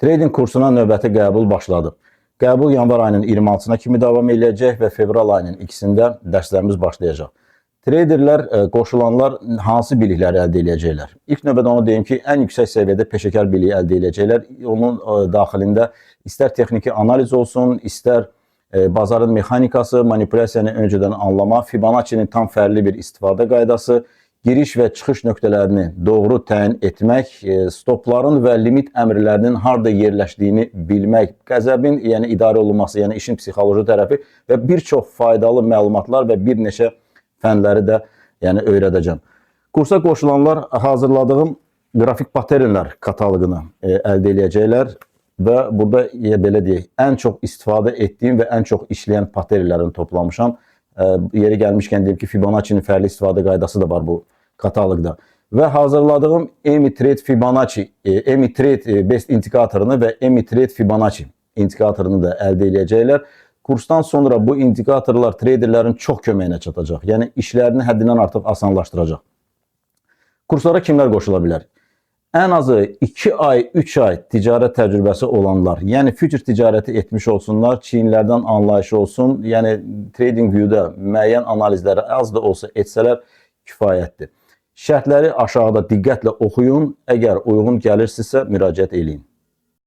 Trading kursuna növbəti qəbul başladı. Qəbul yanvar ayının 26-sına kimi davam edəcək və fevral ayının 2-sində dərslərimiz başlayacaq. Traderlər, qoşulanlar hansı bilikləri əldə edəcəklər? İlk növbədə onu deyim ki, ən yüksək səviyyədə peşəkar biliyi əldə edəcəklər. Onun daxilində istər texniki analiz olsun, istər bazarın mexanikası, manipulyasiyanı öncədən anlama, Fibonacci'nin tam fərqli bir istifadə qaydası, giriş və çıxış nöqtələrini doğru təyin etmək, stopların və limit əmrlərinin harada yerləşdiyini bilmək, qəzəbin idarə olunması, yəni işin psixoloji tərəfi və bir çox faydalı məlumatlar və bir neçə fənləri də öyrədəcəm. Kursa qoşulanlar hazırladığım qrafik paternlər kataloqunu əldə edəcəklər və burada belə deyək, ən çox istifadə etdiyim və ən çox işləyən paternlərini toplamışam. Yeri gəlmişkən deyim ki, Fibonacci'nin fərqli istifadə qaydası da var bu kataloqda. Və hazırladığım EMI-Trade Fibonacci, EMI-Trade Best indikatorunu və EMI-Trade Fibonacci indikatorunu da əldə edəcəklər. Kursdan sonra bu indikatorlar traderlərin çox köməyinə çatacaq. Yəni, işlərini həddindən artıq asanlaşdıracaq. Kurslara kimlər qoşula bilər? Ən azı 2 ay, 3 ay ticarət təcrübəsi olanlar, yəni future ticarəti etmiş olsunlar, Çinlərdən anlayışı olsun, yəni Trading View-da müəyyən analizləri az da olsa etsələr kifayətdir. Şərtləri aşağıda diqqətlə oxuyun, əgər uyğun gəlirsinizsə müraciət eləyin.